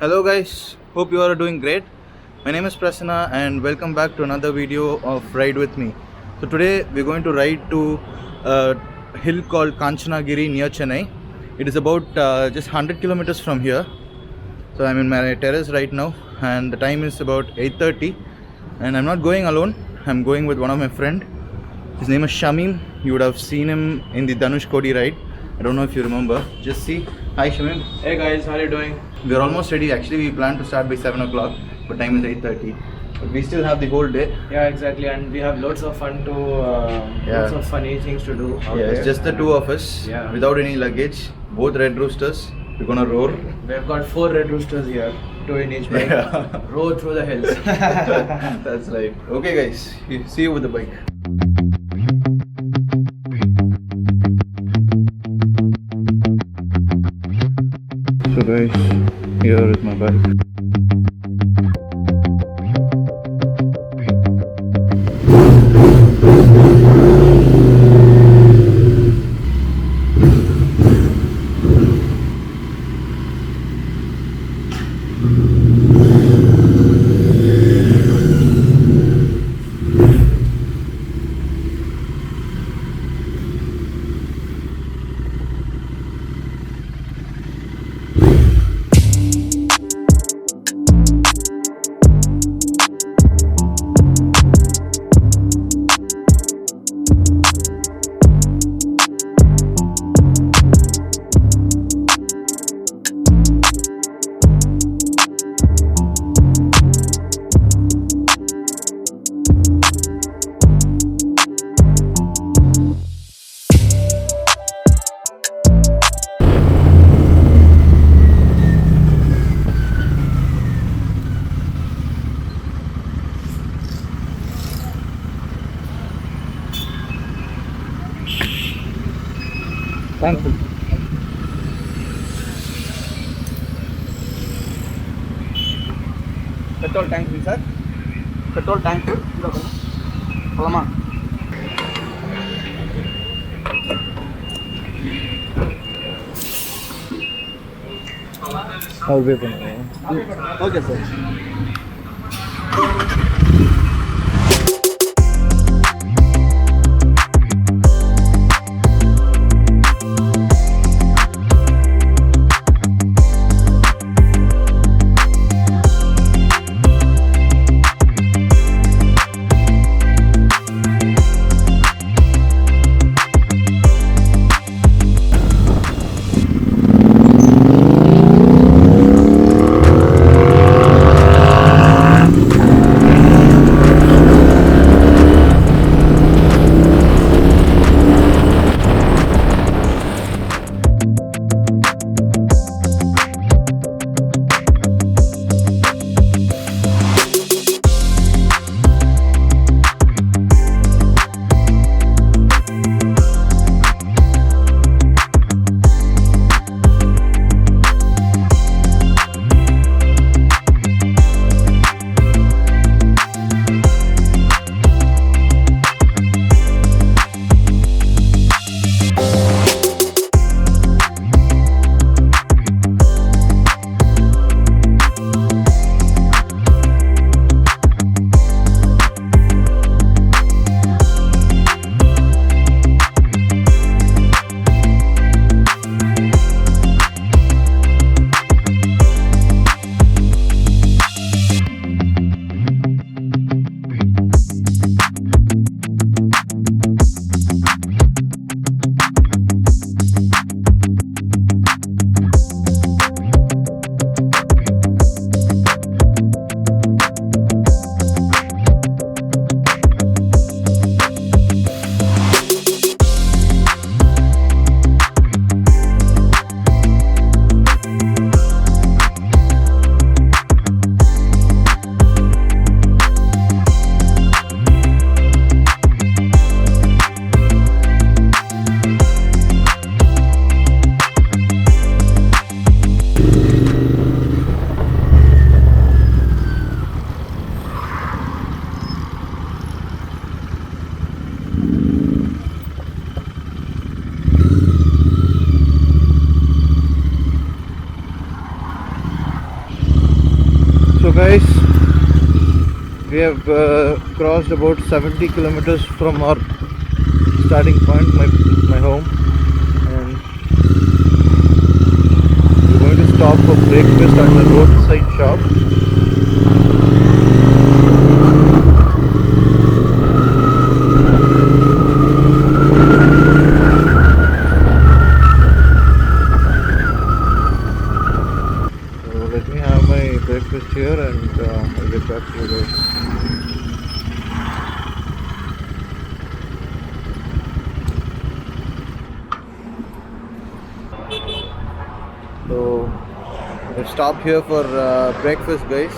Hello guys, hope you are doing great. My name is Prasanna and welcome back to another video of Ride With Me. So today we're going to ride to a hill called KanchanaGiri near Chennai. It is about just 100 kilometers from here. So I'm in my terrace right now and the time is about 8:30 and I'm not going alone. I'm going with one of my friend. His name is Shamim. You would have seen him in the Dhanush Kodi ride. I don't know if you remember. Just see. Hi Shamim. Hey guys, how are you doing? We're almost ready. Actually, we plan to start by 7 o'clock, but time is 8:30. But we still have the whole day. Yeah, exactly, and we have lots of fun to, lots of funny things to do out Yeah, there. it's just the two of us, Yeah. without any luggage. Both Red Roosters. We're gonna roar. We've got 4 Red Roosters here, 2 in each bike. Yeah. Row through the hills. That's right. Okay, guys. See you with the bike. So guys, here is my bike. Thank you. Petrol tank, sir. Petrol tank. Palama. I'll wait for now. Okay, sir. We have crossed about 70 kilometers from our starting point, my home, and we're going to stop for breakfast at the roadside shop. So let me have my breakfast here, and I'll get back to you guys. So we've stopped here for breakfast, guys.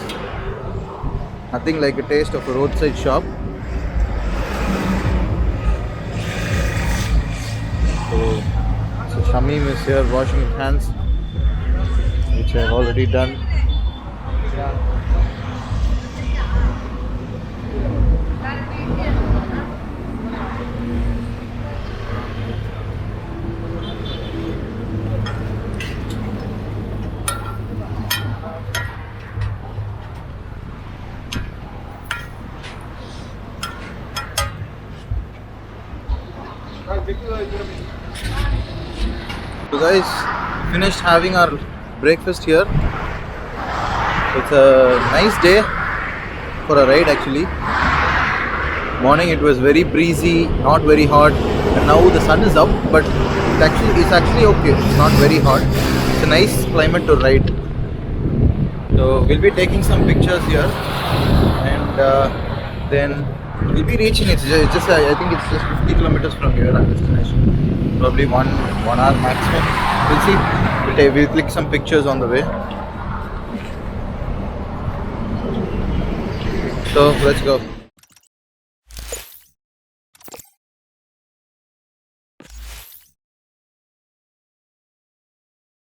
Nothing like a taste of a roadside shop. So Shamim is here washing his hands, which I've already done. So guys, finished having our breakfast here. It's a nice day for a ride actually. Morning it was very breezy, not very hot, and now the sun is up, but it's actually okay. It's not very hot. It's a nice climate to ride. So we'll be taking some pictures here, and then we'll be reaching. It's just I think it's just 50 kilometers from here, our destination. Probably one hour maximum. We'll see. We'll click some pictures on the way. So let's go.